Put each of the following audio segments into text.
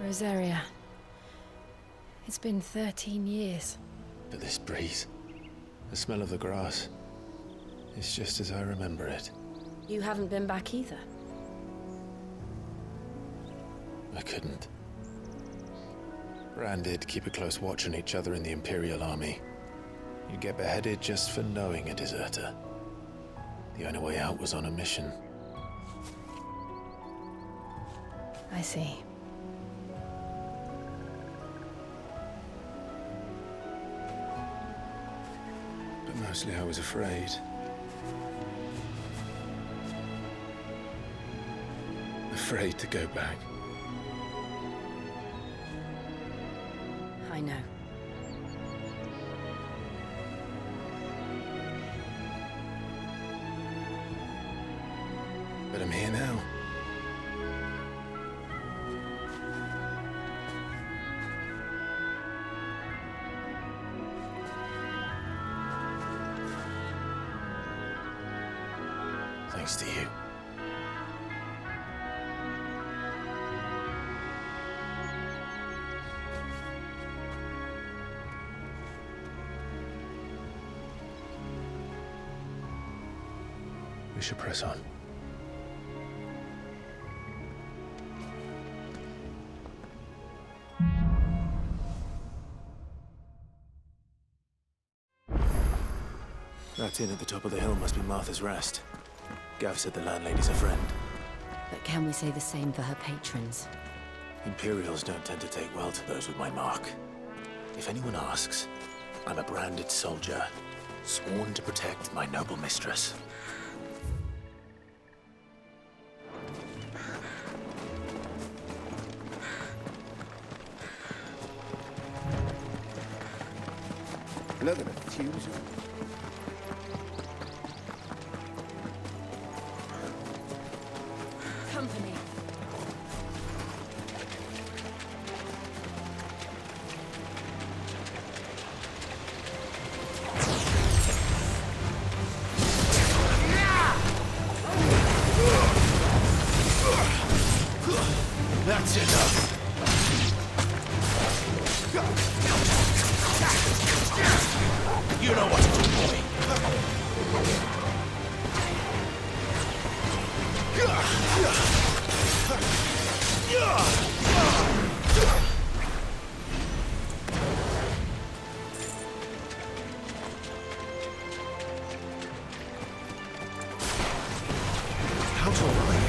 Rosaria. It's been 13 years. But this breeze, the smell of the grass, it's just as I remember it. You haven't been back either. I couldn't. Bran did keep a close watch on each other in the Imperial Army. You'd get beheaded just for knowing a deserter. The only way out was on a mission. I see. But mostly I was afraid. Afraid to go back. I know. But I'm here now. Thanks to you. We should press on. That inn at the top of the hill must be Martha's Rest. Gav said the landlady's a friend. But can we say the same for her patrons? Imperials don't tend to take well to those with my mark. If anyone asks, I'm a branded soldier, sworn to protect my noble mistress. Look at the tunes. Company. That's enough! You know what to do, boy! How tall are you?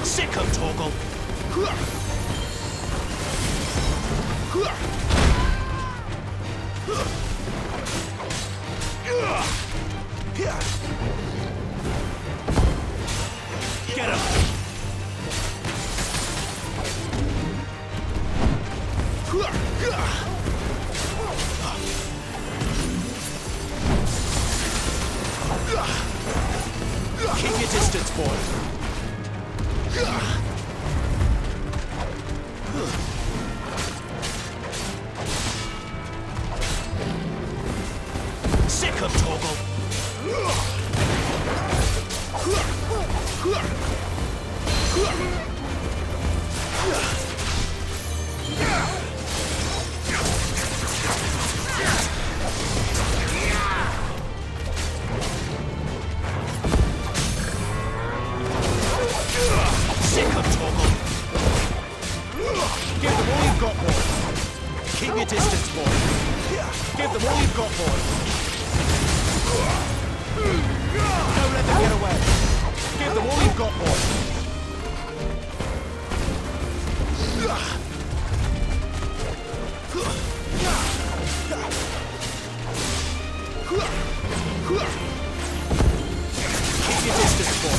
Sicko, Torgal! Get him! Keep your distance, boy. Sick of Torgal! Sick of Torgal! Give them all you've got, boy! Keep your distance, boy! Give them all you've got, boy! Don't let them get away! Give them all you've got, boy! Keep your distance, boy!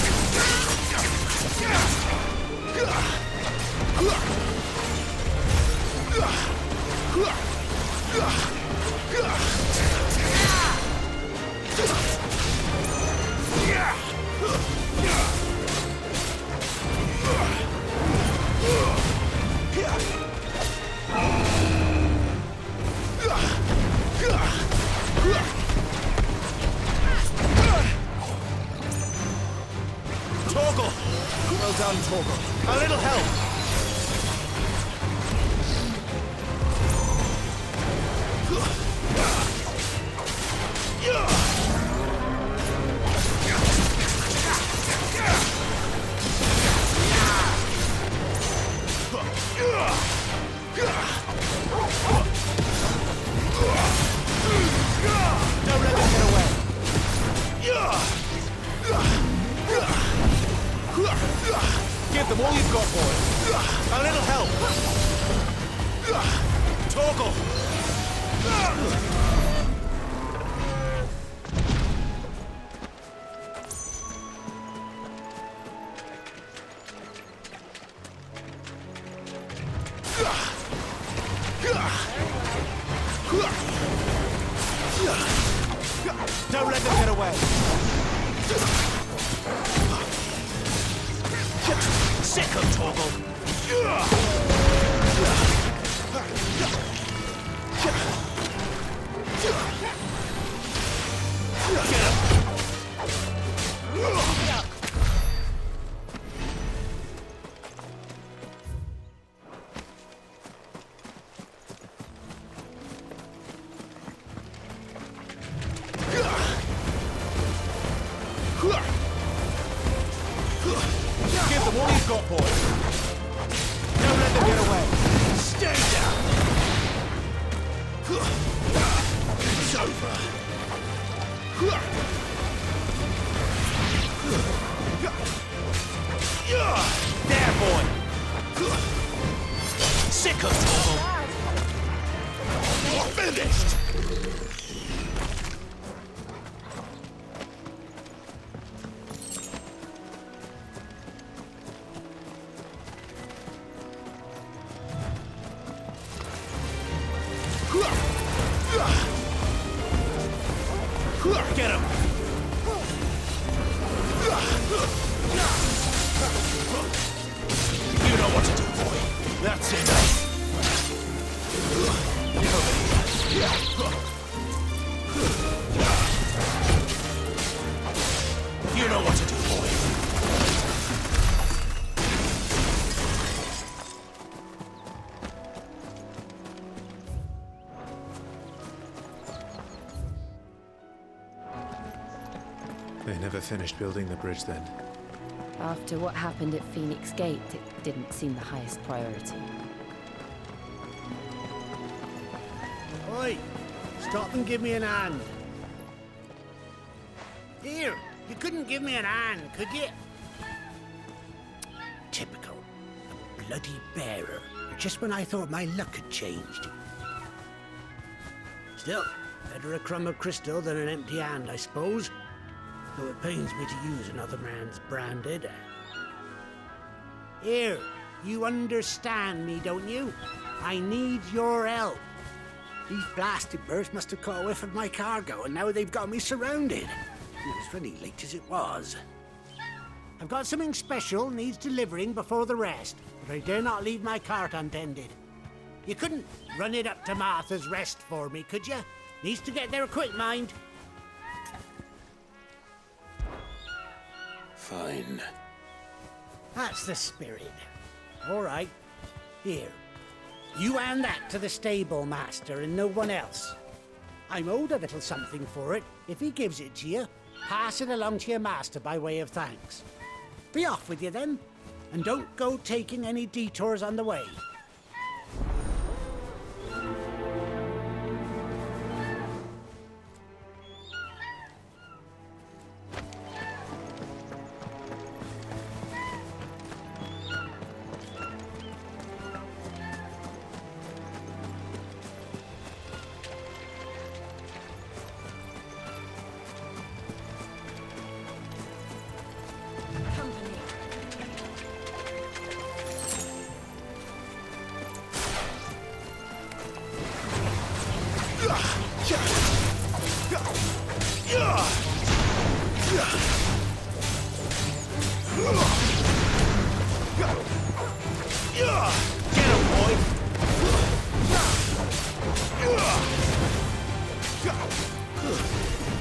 Torgal! Well done, Torgal. A little help! Don't let them get away! Give them all you've got, boy! A little help! Torgal! Don't let them get away! Sick of Torgal! Get him! Give them all you've got, boys. Don't let them get away. Stay down. It's over. There, boy. Sick of trouble. You're finished. Get him! You know what to do, boy. That's enough. You know what to do, boy. They never finished building the bridge then. After what happened at Phoenix Gate, it didn't seem the highest priority. Oi! Stop and give me an hand. Here, you couldn't give me an hand, could you? Typical. A bloody bearer. Just when I thought my luck had changed. Still, better a crumb of crystal than an empty hand, I suppose. Though it pains me to use another man's branded. Here, you understand me, don't you? I need your help. These blasted birds must have caught a whiff of my cargo, and now they've got me surrounded. It was really late as it was. I've got something special needs delivering before the rest, but I dare not leave my cart untended. You couldn't run it up to Martha's Rest for me, could you? Needs to get there quick, mind. Fine. That's the spirit. All right. Here. You hand that to the stable master and no one else. I'm owed a little something for it. If he gives it to you, pass it along to your master by way of thanks. Be off with you then, and don't go taking any detours on the way.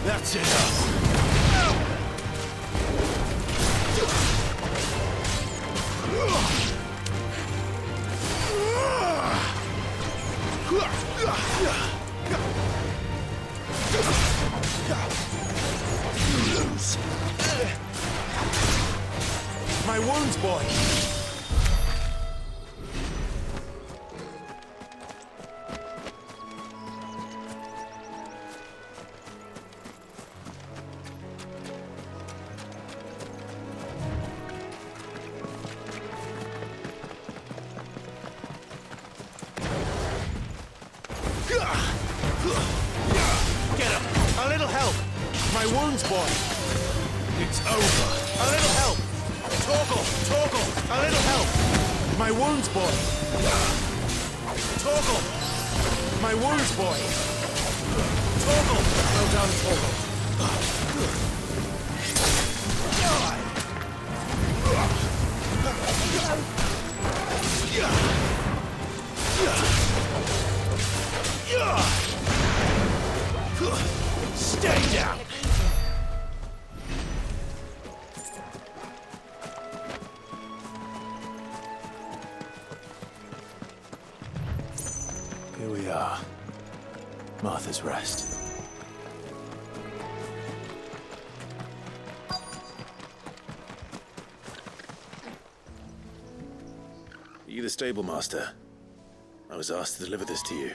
That's enough. You lose. My wounds, boy! Get him! A little help! My wounds, boy! It's over! A little help! Torgal! A little help! My wounds, boy! Torgal! My wounds, boy! Torgal! Well done, Torgal. Stay down! Here we are. Martha's Rest. Are you the stable master? I was asked to deliver this to you.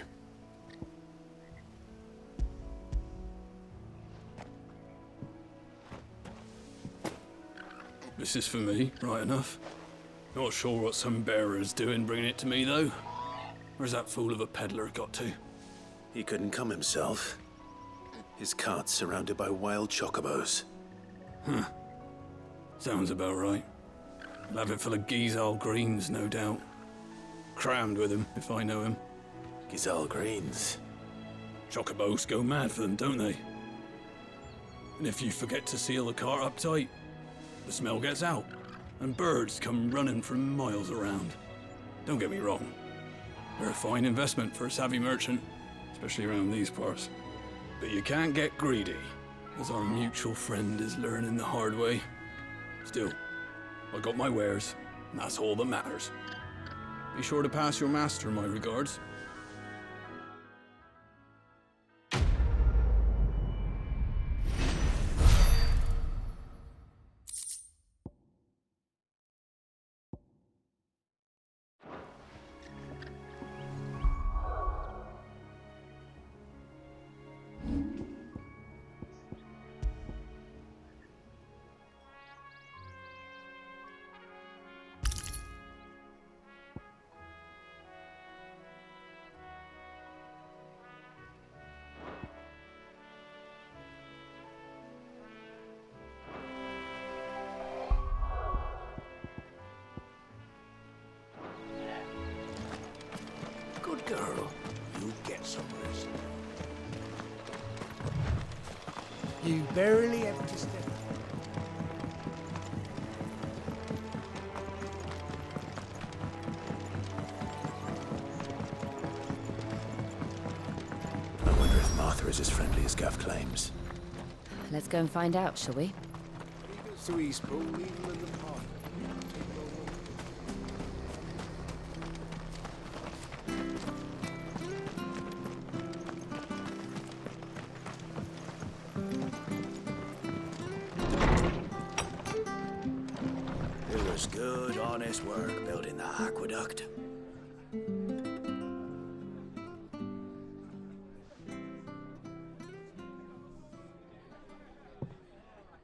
This is for me, right enough. Not sure what some bearer's doing bringing it to me, though. Where's that fool of a peddler got to? He couldn't come himself. His cart's surrounded by wild chocobos. Sounds about right. He'll have it full of Gizal greens, no doubt. Crammed with him, if I know him. Gizal greens. Chocobos go mad for them, don't they? And if you forget to seal the cart up tight, the smell gets out, and birds come running from miles around. Don't get me wrong. They're a fine investment for a savvy merchant, especially around these parts. But you can't get greedy, as our mutual friend is learning the hard way. Still, I got my wares, and that's all that matters. Be sure to pass your master my regards. Good girl. You get some rest. You barely have to step. I wonder if Martha is as friendly as Gav claims. Let's go and find out, shall we? To Eastbourne, leave them in the park. It was good, honest work building that aqueduct.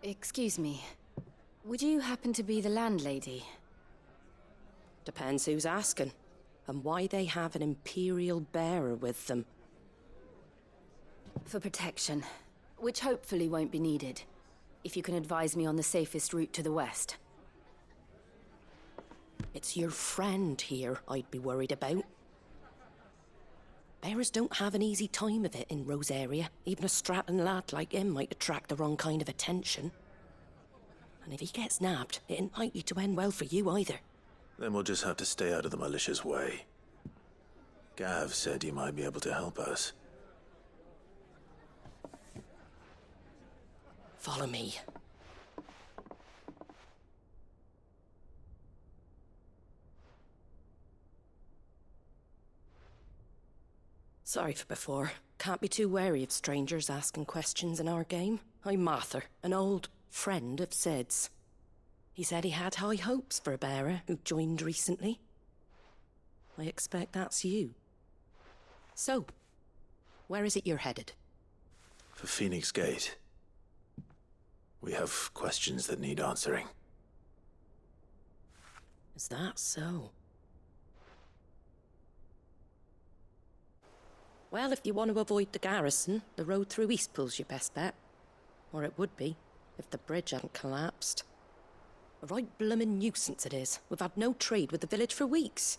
Excuse me. Would you happen to be the landlady? Depends who's asking, and why they have an Imperial bearer with them. For protection, which hopefully won't be needed. If you can advise me on the safest route to the west. It's your friend here I'd be worried about. Bearers don't have an easy time of it in Rosaria. Even a Stratton lad like him might attract the wrong kind of attention. And if he gets nabbed, it ain't likely to end well for you either. Then we'll just have to stay out of the malicious way. Gav said he might be able to help us. Follow me. Sorry for before. Can't be too wary of strangers asking questions in our game. I'm Martha, an old friend of Sid's. He said he had high hopes for a bearer who joined recently. I expect that's you. So, where is it you're headed? For Phoenix Gate. We have questions that need answering. Is that so? Well, if you want to avoid the garrison, the road through Eastpool's your best bet. Or it would be, if the bridge hadn't collapsed. A right bloomin' nuisance it is. We've had no trade with the village for weeks.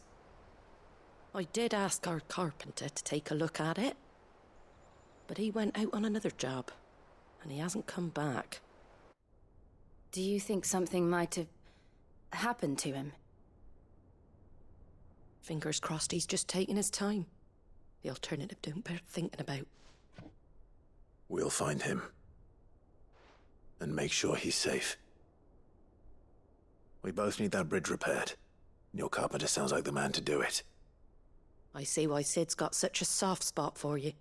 I did ask our carpenter to take a look at it. But he went out on another job, and he hasn't come back. Do you think something might have happened to him? Fingers crossed he's just taking his time. The alternative don't bear thinking about. We'll find him. And make sure he's safe. We both need that bridge repaired. Your carpenter sounds like the man to do it. I see why Sid's got such a soft spot for you.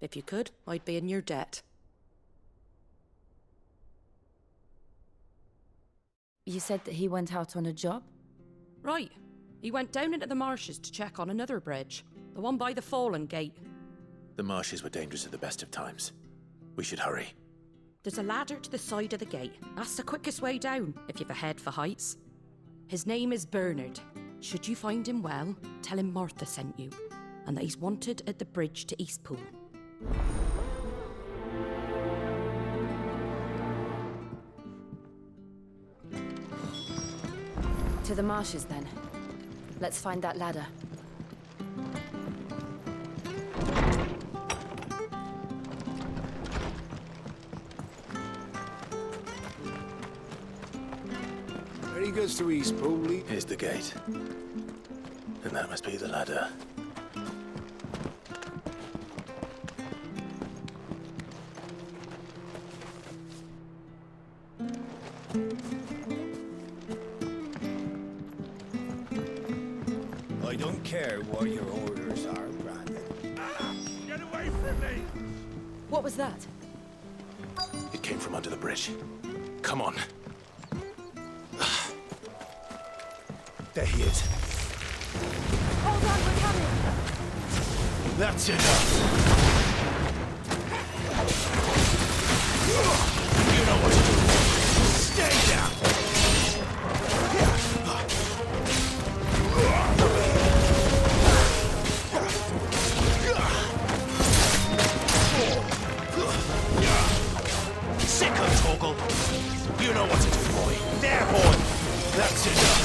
If you could, I'd be in your debt. You said that he went out on a job? Right. He went down into the marshes to check on another bridge. The one by the Fallen Gate. The marshes were dangerous at the best of times. We should hurry. There's a ladder to the side of the gate. That's the quickest way down, if you've a head for heights. His name is Bernard. Should you find him well, tell him Martha sent you, and that he's wanted at the bridge to Eastpool. To the marshes, then. Let's find that ladder. Where he goes to Eastpool, Lee? Here's the gate. And that must be the ladder. I don't care what your orders are, Brandon. Get away from me! What was that? It came from under the bridge. Come on. There he is. Hold on, we're coming! That's enough. You know what to do. Stay down. Sicko, Torgal. You know what to do, boy. There, boy. That's enough.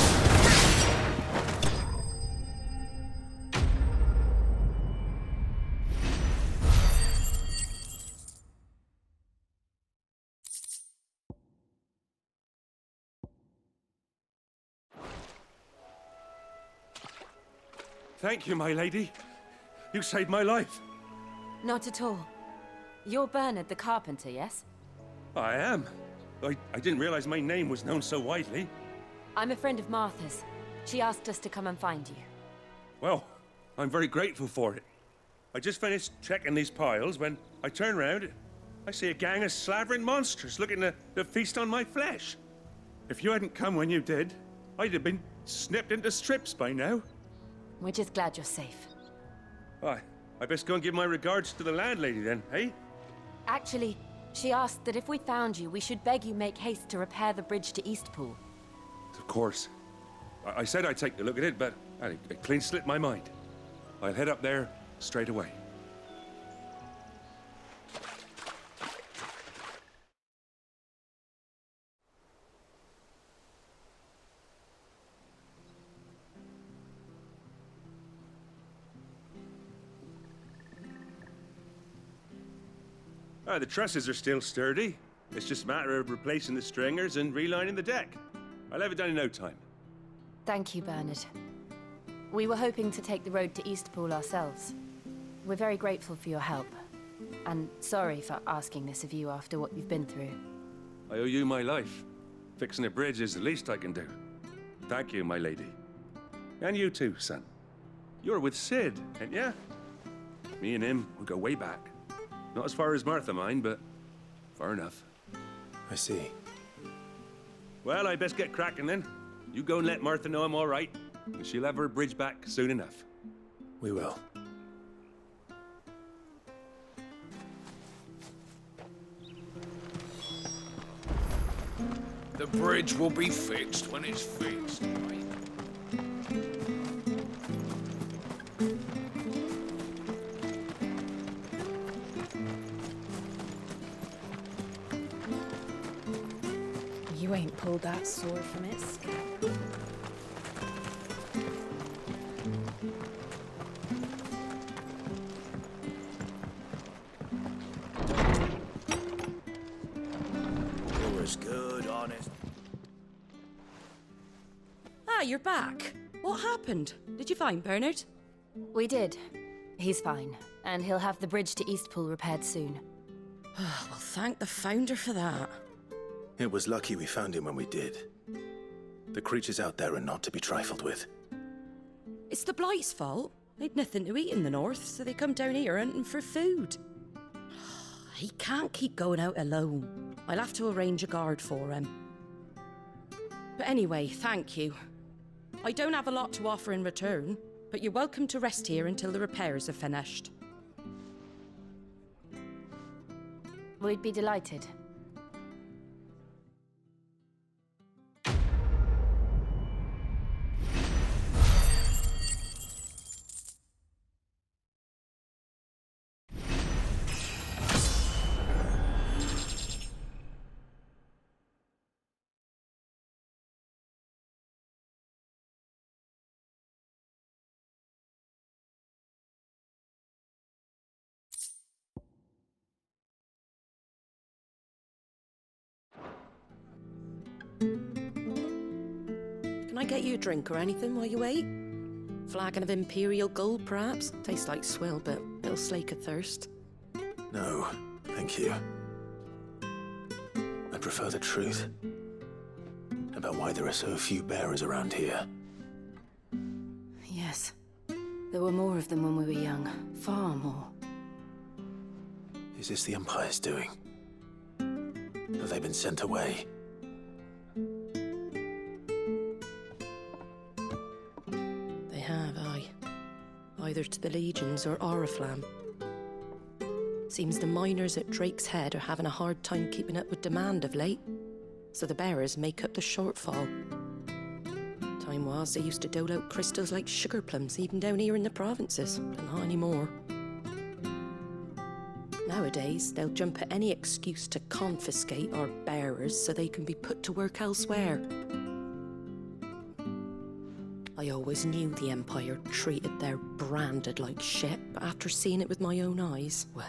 Thank you, my lady. You saved my life. Not at all. You're Bernard the carpenter, yes? I am. I didn't realize my name was known so widely. I'm a friend of Martha's. She asked us to come and find you. Well, I'm very grateful for it. I just finished checking these piles when I turn around. I see a gang of slavering monsters looking to feast on my flesh. If you hadn't come when you did, I'd have been snipped into strips by now. We're just glad you're safe. I best go and give my regards to the landlady then, eh? Actually, she asked that if we found you, we should beg you make haste to repair the bridge to Eastpool. Of course. I said I'd take a look at it, but it clean slipped my mind. I'll head up there straight away. The trusses are still sturdy. It's just a matter of replacing the stringers and relining the deck. I'll have it done in no time. Thank you, Bernard. We were hoping to take the road to Eastpool ourselves. We're very grateful for your help. And sorry for asking this of you after what you've been through. I owe you my life. Fixing a bridge is the least I can do. Thank you, my lady. And you too, son. You're with Sid, ain't ya? Me and him, we go way back. Not as far as Martha, mind, but far enough. I see. Well, I best get cracking then. You go and let Martha know I'm all right, and she'll have her bridge back soon enough. We will. The bridge will be fixed when it's fixed, right? You ain't pulled that sword from its scabbard. It was good, honest. Ah, you're back. What happened? Did you find Bernard? We did. He's fine, and he'll have the bridge to Eastpool repaired soon. Well, thank the Founder for that. It was lucky we found him when we did. The creatures out there are not to be trifled with. It's the Blight's fault. They'd nothing to eat in the north, so they come down here hunting for food. He can't keep going out alone. I'll have to arrange a guard for him. But anyway, thank you. I don't have a lot to offer in return, but you're welcome to rest here until the repairs are finished. We'd be delighted. Can I get you a drink or anything while you wait? Flagon of Imperial Gold, perhaps? Tastes like swill, but it'll slake a thirst. No, thank you. I prefer the truth about why there are so few bearers around here. Yes. There were more of them when we were young. Far more. Is this the Empire's doing? Have they been sent away? They have, aye. Either to the Legions or Oriflamme. Seems the miners at Drake's Head are having a hard time keeping up with demand of late, so the bearers make up the shortfall. Time was they used to dole out crystals like sugar plums even down here in the provinces, but not anymore. Nowadays, they'll jump at any excuse to confiscate our bearers so they can be put to work elsewhere. I always knew the Empire treated their branded like shit, but after seeing it with my own eyes, well...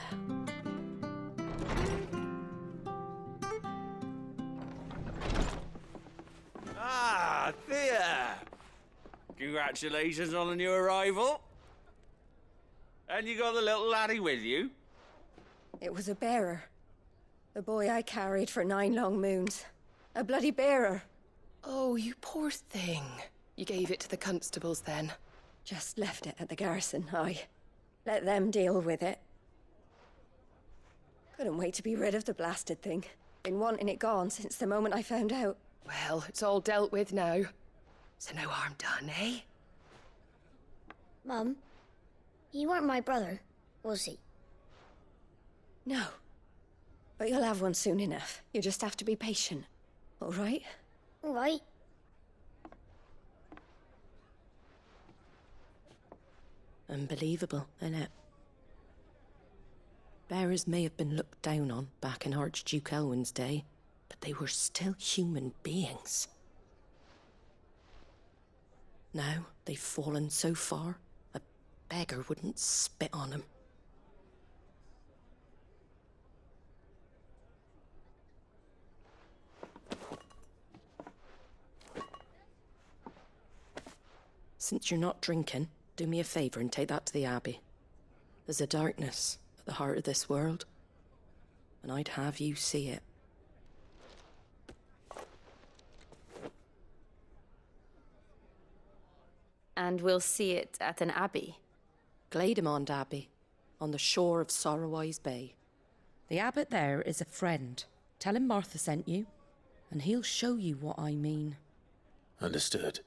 Ah, Thea! Congratulations on the new arrival. And you got the little laddie with you? It was a bearer. The boy I carried for 9 long moons. A bloody bearer. Oh, you poor thing. You gave it to the constables then? Just left it at the garrison, aye. Let them deal with it. Couldn't wait to be rid of the blasted thing. Been wanting it gone since the moment I found out. Well, it's all dealt with now. So no harm done, eh? Mum, he weren't my brother, was he? No. But you'll have one soon enough. You just have to be patient. All right? All right. Unbelievable, innit? Bearers may have been looked down on back in Archduke Elwin's day, but they were still human beings. Now they've fallen so far, a beggar wouldn't spit on them. Since you're not drinking, do me a favour and take that to the Abbey. There's a darkness at the heart of this world, and I'd have you see it. And we'll see it at an abbey. Glademond Abbey. on the shore of Sorrowise Bay. The abbot there is a friend. Tell him Martha sent you, and he'll show you what I mean. Understood.